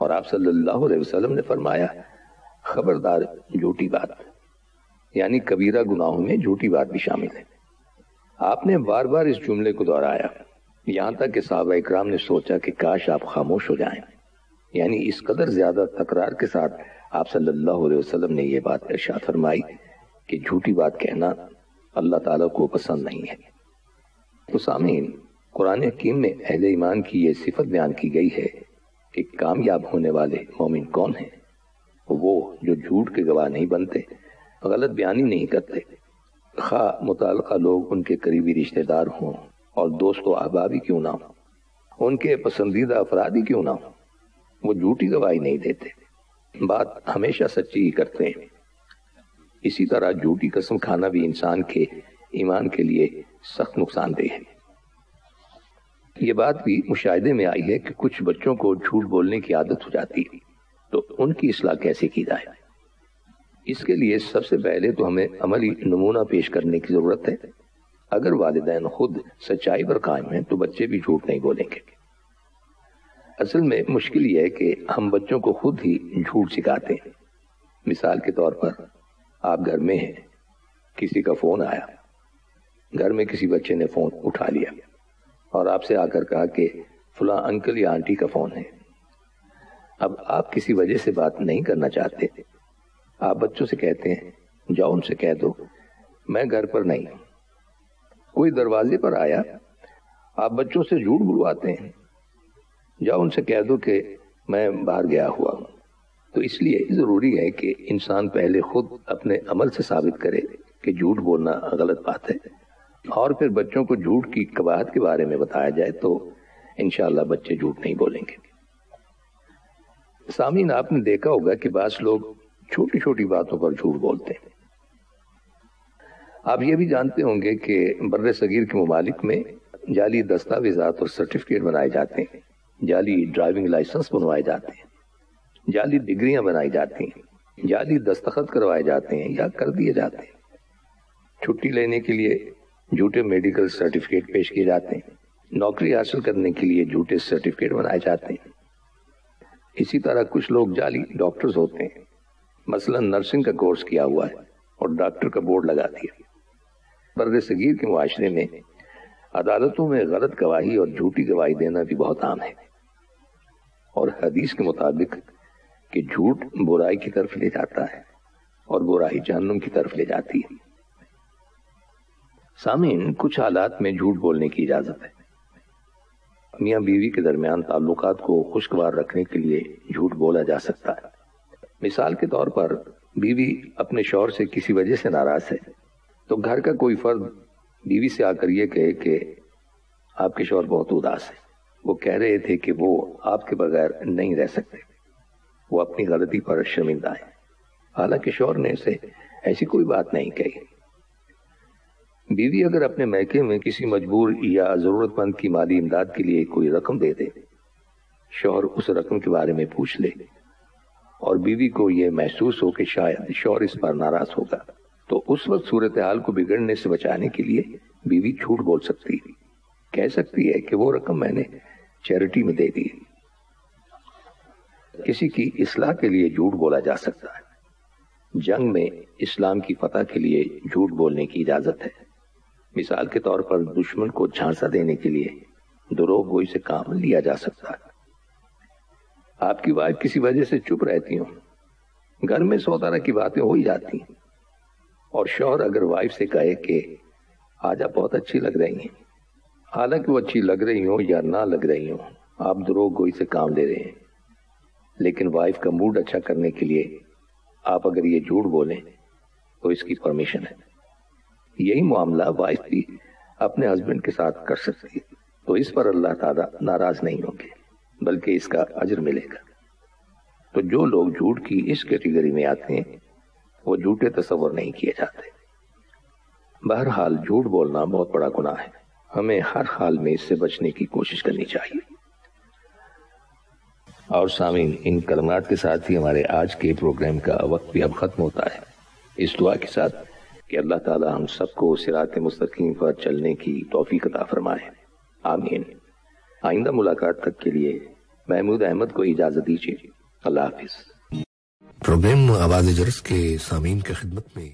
اور آپ صلی اللہ علیہ وسلم نے فرمایا خبردار جھوٹی بات، یعنی کبیرہ گناہوں میں جھوٹی بات بھی شامل ہے۔ آپ نے بار بار اس جملے کو دہرایا، یہاں تک کہ صحابہ اکرام نے سوچا کہ کاش آپ خاموش ہو جائیں، یعنی اس قدر زیادہ تکرار کے ساتھ آپ صلی اللہ علیہ وسلم نے یہ بات ارشاد فرمائی کہ جھوٹی بات کہنا اللہ تعالیٰ کو پسند نہیں ہے۔ تو سامعین، قرآن حکیم میں اہل ایمان کی یہ صفت بیان کی گئی ہے کہ کامیاب ہونے والے مومن کون ہیں؟ وہ جو جھوٹ کے گواہ نہیں بنتے، غلط بیانی نہیں کرتے، خواہ متعلقہ لوگ ان کے قریبی رشتہ دار ہوں اور دوست و احباب ہی کیوں نہ ہوں، ان کے پسندیدہ افراد ہی کیوں نہ ہوں، وہ جھوٹی گواہی نہیں دیتے، بات ہمیشہ سچی ہی کرتے ہیں۔ اسی طرح جھوٹی قسم کھانا بھی انسان کے ایمان کے لیے سخت نقصان دہ ہے۔ یہ بات بھی مشاہدے میں آئی ہے کہ کچھ بچوں کو جھوٹ بولنے کی عادت ہو جاتی ہے، تو ان کی اصلاح کیسے کی جائے؟ اس کے لیے سب سے پہلے تو ہمیں عملی نمونہ پیش کرنے کی ضرورت ہے۔ اگر والدین خود سچائی پر قائم ہیں تو بچے بھی جھوٹ نہیں بولیں گے۔ اصل میں مشکل یہ ہے کہ ہم بچوں کو خود ہی جھوٹ سکھاتے ہیں۔ مثال کے طور پر آپ گھر میں ہیں، کسی کا فون آیا، گھر میں کسی بچے نے فون اٹھا لیا اور آپ سے آ کر کہا کہ فلاں انکل یا آنٹی کا فون ہے۔ اب آپ کسی وجہ سے بات نہیں کرنا چاہتے، آپ بچوں سے کہتے ہیں جاؤ ان سے کہہ دو میں گھر پر نہیں ہوں۔ کوئی دروازے پر آیا، آپ بچوں سے جھوٹ بلواتے ہیں، جاؤ ان سے کہہ دو کہ میں باہر گیا ہوا ہوں۔ تو اس لیے ضروری ہے کہ انسان پہلے خود اپنے عمل سے ثابت کرے کہ جھوٹ بولنا غلط بات ہے، اور پھر بچوں کو جھوٹ کی قباحت کے بارے میں بتایا جائے تو انشاءاللہ بچے جھوٹ نہیں بولیں گے۔ سامعین، آپ نے دیکھا ہوگا کہ بعض لوگ چھوٹی چھوٹی باتوں پر جھوٹ بولتے ہیں۔ آپ یہ بھی جانتے ہوں گے کہ بر صغیر کے ممالک میں جعلی دستاویزات اور سرٹیفکیٹ بنائے جاتے ہیں، جعلی ڈرائیونگ لائسنس بنوائے جاتے ہیں، جعلی ڈگریاں بنائی جاتی ہیں، جعلی دستخط کروائے جاتے ہیں یا کر دیے جاتے ہیں۔ چھٹی لینے کے لیے جھوٹے میڈیکل سرٹیفکیٹ پیش کیے جاتے ہیں، نوکری حاصل کرنے کے لیے جھوٹے سرٹیفکیٹ بنائے جاتے ہیں۔ اسی طرح کچھ لوگ جعلی ڈاکٹرز ہوتے ہیں، مثلا نرسنگ کا کورس کیا ہوا ہے اور ڈاکٹر کا بورڈ لگا دیا۔ بر صغیر کے معاشرے میں عدالتوں میں غلط گواہی اور جھوٹی گواہی دینا بھی بہت عام ہے، اور حدیث کے مطابق کہ جھوٹ برائی کی طرف لے جاتا ہے اور برائی جہنم کی طرف لے جاتی ہے۔ سامعین، کچھ حالات میں جھوٹ بولنے کی اجازت ہے۔ میاں بیوی کے درمیان تعلقات کو خوشگوار رکھنے کے لیے جھوٹ بولا جا سکتا ہے۔ مثال کے طور پر بیوی اپنے شوہر سے کسی وجہ سے ناراض ہے، تو گھر کا کوئی فرد بیوی سے آ کر یہ کہے کہ آپ کے شوہر بہت اداس ہے، وہ کہہ رہے تھے کہ وہ آپ کے بغیر نہیں رہ سکتے، وہ اپنی غلطی پر شرمندہ ہے، حالانکہ شوہر نے اسے ایسی کوئی بات نہیں کہی۔ بیوی اگر اپنے میکے میں کسی مجبور یا ضرورت مند کی مالی امداد کے لیے کوئی رقم دے دے، شوہر اس رقم کے بارے میں پوچھ لے اور بیوی کو یہ محسوس ہو کہ شاید شوہر اس پر ناراض ہوگا، تو اس وقت صورتحال کو بگڑنے سے بچانے کے لیے بیوی جھوٹ بول سکتی ہے، کہہ سکتی ہے کہ وہ رقم میں نے چیریٹی میں دے دی۔ کسی کی اصلاح کے لیے جھوٹ بولا جا سکتا ہے۔ جنگ میں اسلام کی فتح کے لیے جھوٹ بولنے کی اجازت ہے۔ مثال کے طور پر دشمن کو جھانسا دینے کے لیے دروغ گوئی سے کام لیا جا سکتا ہے۔ آپ کی وائف کسی وجہ سے چپ رہتی ہوں، گھر میں 100 طرح کی باتیں ہو ہی جاتی ہیں، اور شوہر اگر وائف سے کہے کہ آج آپ بہت اچھی لگ رہی ہیں، حالانکہ وہ اچھی لگ رہی ہوں یا نہ لگ رہی ہوں، آپ دروغ گوئی سے کام لے رہے ہیں، لیکن وائف کا موڈ اچھا کرنے کے لیے آپ اگر یہ جھوٹ بولیں تو اس کی پرمیشن ہے۔ یہی معاملہ وائف بھی اپنے ہسبینڈ کے ساتھ کر سکتی ہے، تو اس پر اللہ تعالیٰ ناراض نہیں ہوں گے، بلکہ اس کا اجر ملے گا۔ تو جو لوگ جھوٹ کی اس کیٹیگری میں آتے ہیں وہ جھوٹے تصور نہیں کیے جاتے۔ بہرحال جھوٹ بولنا بہت بڑا گناہ ہے، ہمیں ہر حال میں اس سے بچنے کی کوشش کرنی چاہیے۔ اور سامعین، ان کلمات کے ساتھ ہی ہمارے آج کے پروگرام کا وقت بھی اب ختم ہوتا ہے، اس دعا کے ساتھ کہ اللہ تعالی ہم سب کو صراط مستقیم پر چلنے کی توفیق عطا فرمائے، آمین۔ آئندہ ملاقات تک کے لیے محمود احمد کو اجازت دیجیے. اللہ حافظ. پروگرام آواز جرس کے سامعین کی خدمت میں